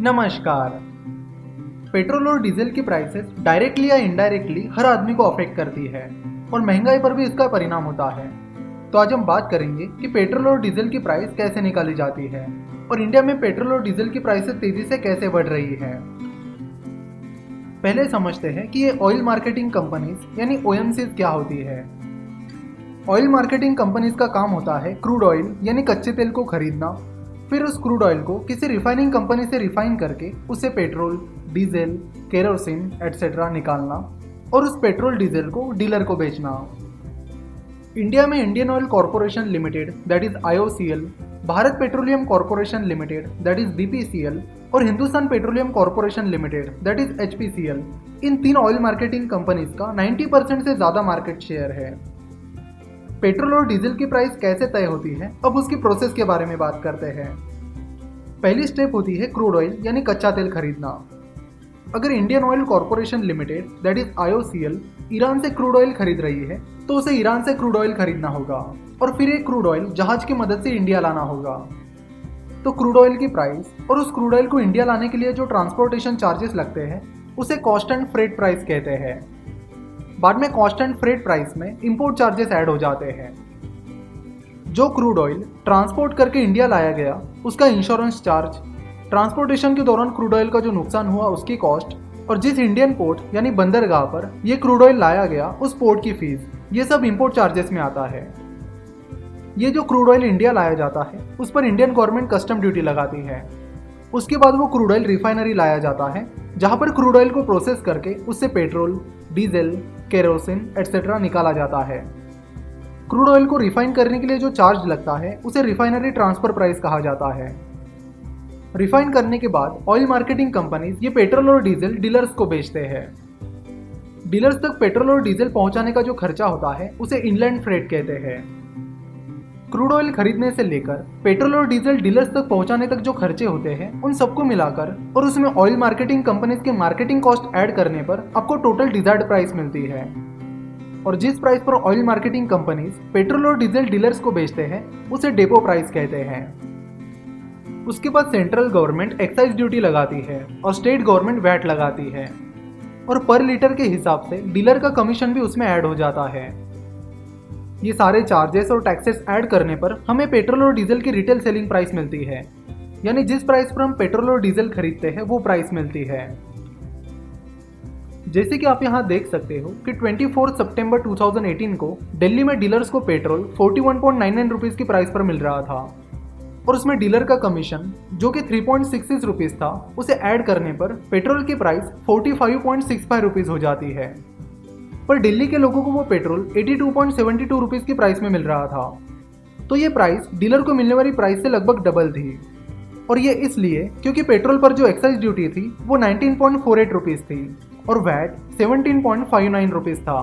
नमस्कार। पेट्रोल और डीजल की प्राइसेस डायरेक्टली या इनडायरेक्टली हर आदमी को अफेक्ट करती है और महंगाई पर भी इसका परिणाम होता है। तो आज हम बात करेंगे कि पेट्रोल और डीजल की प्राइस कैसे निकाली जाती है और इंडिया में पेट्रोल और डीजल की प्राइसेस तेजी से कैसे बढ़ रही है। पहले समझते हैं कि ये ऑयल मार्केटिंग कंपनीज यानी OMCs क्या होती है। ऑयल मार्केटिंग कंपनीज का काम होता है क्रूड ऑयल यानी कच्चे तेल को खरीदना, फिर उस क्रूड ऑयल को किसी रिफाइनिंग कंपनी से रिफाइन करके उससे पेट्रोल, डीजल, केरोसिन एटसेट्रा निकालना और उस पेट्रोल डीजल को डीलर को बेचना। इंडिया में Indian oil corporation limited that is IOCL, Bharat petroleum corporation limited that is BPCL और Hindustan petroleum corporation limited that is HPCL, इन तीन ऑयल मार्केटिंग कंपनीज का 90% से ज़्यादा मार्केट शेयर है। पेट्रोल और डीजल की प्राइस कैसे तय होती है, अब उसकी प्रोसेस के बारे में बात करते हैं। पहली स्टेप होती है क्रूड ऑयल यानी कच्चा तेल खरीदना। अगर Indian oil corporation limited that is IOCL Iran से क्रूड ऑयल खरीद रही है तो उसे ईरान से क्रूड ऑयल खरीदना होगा और फिर ये क्रूड ऑयल जहाज की मदद से इंडिया लाना होगा। तो क्रूड ऑयल की प्राइस और उस क्रूड ऑयल को इंडिया लाने के लिए जो ट्रांसपोर्टेशन चार्जेस लगते हैं उसे कॉस्ट एंड फ्रेट प्राइस कहते हैं। बाद में कॉस्ट एंड फ्रेट प्राइस में इंपोर्ट चार्जेस ऐड हो जाते हैं। जो क्रूड ऑयल ट्रांसपोर्ट करके इंडिया लाया गया उसका इंश्योरेंस चार्ज, ट्रांसपोर्टेशन के दौरान क्रूड ऑयल का जो नुकसान हुआ उसकी कॉस्ट और जिस इंडियन पोर्ट यानी बंदरगाह पर यह क्रूड ऑयल लाया गया उस पोर्ट की फीस, ये सब इंपोर्ट चार्जेस में आता है। ये जो क्रूड ऑयल इंडिया लाया जाता है उस पर इंडियन गवर्नमेंट कस्टम ड्यूटी लगाती है। उसके बाद वो क्रूड ऑयल रिफाइनरी लाया जाता है जहाँ पर क्रूड ऑयल को प्रोसेस करके उससे पेट्रोल, डीजल, केरोसिन एटसेट्रा निकाला जाता है। क्रूड ऑयल को रिफाइन करने के लिए जो चार्ज लगता है उसे रिफाइनरी ट्रांसफर प्राइस कहा जाता है। रिफाइन करने के बाद ऑयल मार्केटिंग कंपनीज ये पेट्रोल और डीजल डीलर्स को बेचते हैं। डीलर्स तक पेट्रोल और डीजल पहुंचाने का जो खर्चा होता है उसे इनलैंड फ्रेट कहते हैं। क्रूड ऑयल खरीदने से लेकर पेट्रोल और डीजल डीलर्स तक पहुंचाने तक जो खर्चे होते हैं उन सबको मिलाकर और उसमें ऑयल मार्केटिंग कंपनीज के मार्केटिंग कॉस्ट ऐड करने पर आपको टोटल डिजायर्ड प्राइस मिलती है। और जिस प्राइस पर ऑयल मार्केटिंग कंपनीज पेट्रोल और डीजल डीलर्स को बेचते हैं उसे डेपो प्राइस कहते हैं। उसके बाद सेंट्रल गवर्नमेंट एक्साइज ड्यूटी लगाती है और स्टेट गवर्नमेंट वैट लगाती है और पर लीटर के हिसाब से डीलर का कमीशन भी उसमें ऐड हो जाता है। ये सारे चार्जेस और टैक्सेस ऐड करने पर हमें पेट्रोल और डीजल की रिटेल सेलिंग प्राइस मिलती है, यानी जिस प्राइस पर हम पेट्रोल और डीजल खरीदते हैं वो प्राइस मिलती है। जैसे कि आप यहाँ देख सकते हो कि 24 सितंबर 2018 को दिल्ली में डीलर्स को पेट्रोल 41.99 रुपीज़ की प्राइस पर मिल रहा था और उसमें डीलर का कमीशन जो कि 3.66 रुपीज़ था उसे ऐड करने पर पेट्रोल की प्राइस 45.65 रुपीज़ हो जाती है। पर दिल्ली के लोगों को वो पेट्रोल 82.72 रुपीज़ की प्राइस में मिल रहा था। तो ये प्राइस डीलर को मिलने वाली प्राइस से लगभग डबल थी और ये इसलिए क्योंकि पेट्रोल पर जो एक्साइज ड्यूटी थी वो 19.48 रुपीज़ थी और वैट 17.59 रुपीज़ था।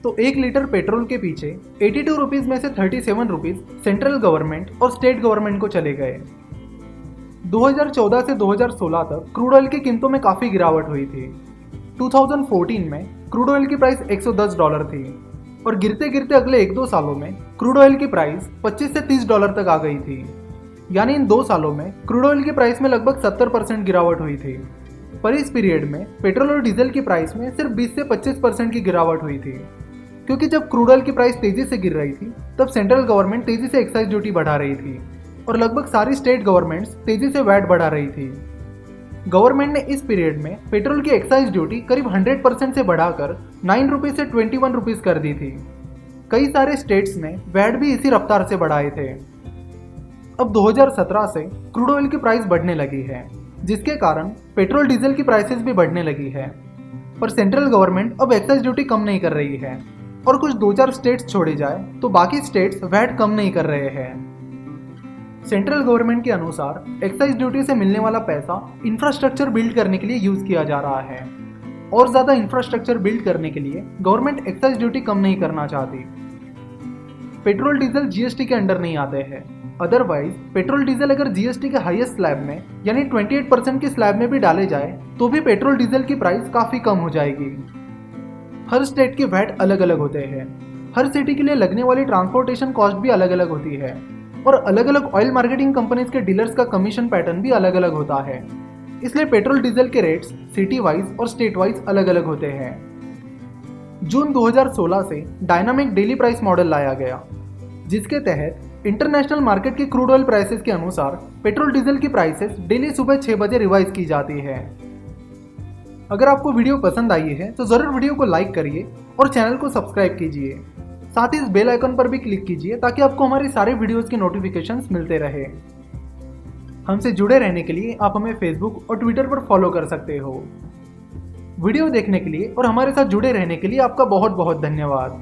तो 1 लीटर पेट्रोल के पीछे 82 रुपीज़ में से 37 रुपीज़ सेंट्रल गवर्नमेंट और स्टेट गवर्नमेंट को चले गए। 2014 से 2016 तक क्रूड ऑयल की कीमतों में काफ़ी गिरावट हुई थी। 2014 में क्रूड ऑयल की प्राइस $110 थी और गिरते गिरते अगले 1-2 सालों में क्रूड ऑयल की प्राइस $25 से $30 तक आ गई थी। यानी इन 2 सालों में क्रूड ऑयल की प्राइस में लगभग 70% गिरावट हुई थी। पर इस पीरियड में पेट्रोल और डीजल की प्राइस में सिर्फ 20 से 25% की गिरावट हुई थी, क्योंकि जब क्रूड ऑयल की प्राइस तेजी से गिर रही थी तब सेंट्रल गवर्नमेंट तेजी से एक्साइज ड्यूटी बढ़ा रही थी और लगभग सारी स्टेट गवर्नमेंट्स तेजी से वैट बढ़ा रही थी। गवर्नमेंट ने इस पीरियड में पेट्रोल की एक्साइज ड्यूटी करीब 100% से बढ़ाकर 9 रुपीज़ से 21 रुपीज़ कर दी थी। कई सारे स्टेट्स ने वैट भी इसी रफ्तार से बढ़ाए थे। अब 2017 से क्रूड ऑयल की प्राइस बढ़ने लगी है, जिसके कारण पेट्रोल डीजल की प्राइसेस भी बढ़ने लगी है। पर सेंट्रल गवर्नमेंट अब एक्साइज ड्यूटी कम नहीं कर रही है और कुछ 2-4 स्टेट्स छोड़े जाए तो बाकी स्टेट्स वैट कम नहीं कर रहे हैं। सेंट्रल गवर्नमेंट के अनुसार एक्साइज ड्यूटी से मिलने वाला पैसा इंफ्रास्ट्रक्चर बिल्ड करने के लिए यूज किया जा रहा है और ज़्यादा इंफ्रास्ट्रक्चर बिल्ड करने के लिए गवर्नमेंट एक्साइज ड्यूटी कम नहीं करना चाहती। पेट्रोल डीजल GST के अंडर नहीं आते हैं। अदरवाइज पेट्रोल डीजल अगर GST के हाईएस्ट स्लैब में यानी 28% की स्लैब में भी डाले जाए तो भी पेट्रोल डीजल की प्राइस काफ़ी कम हो जाएगी। हर स्टेट के वैट अलग अलग होते हैं। हर सिटी के लिए लगने वाली ट्रांसपोर्टेशन कॉस्ट भी अलग अलग होती है। और अलग अलग ऑयल मार्केटिंग कंपनीज के डीलर्स का कमीशन पैटर्न भी अलग अलग होता है, इसलिए पेट्रोल डीजल के रेट्स सिटी वाइज और स्टेट वाइज अलग अलग होते हैं। जून 2016 से डायनामिक डेली प्राइस मॉडल लाया गया, जिसके तहत इंटरनेशनल मार्केट की क्रूड ऑयल प्राइसेस के अनुसार पेट्रोल डीजल की प्राइसेस डेली सुबह 6 बजे रिवाइज की जाती है। अगर आपको वीडियो पसंद आई है तो ज़रूर वीडियो को लाइक करिए और चैनल को सब्सक्राइब कीजिए। साथ ही इस बेल आइकन पर भी क्लिक कीजिए ताकि आपको हमारे सारे वीडियोस की नोटिफिकेशंस मिलते रहे। हमसे जुड़े रहने के लिए आप हमें फेसबुक और ट्विटर पर फॉलो कर सकते हो। वीडियो देखने के लिए और हमारे साथ जुड़े रहने के लिए आपका बहुत बहुत धन्यवाद।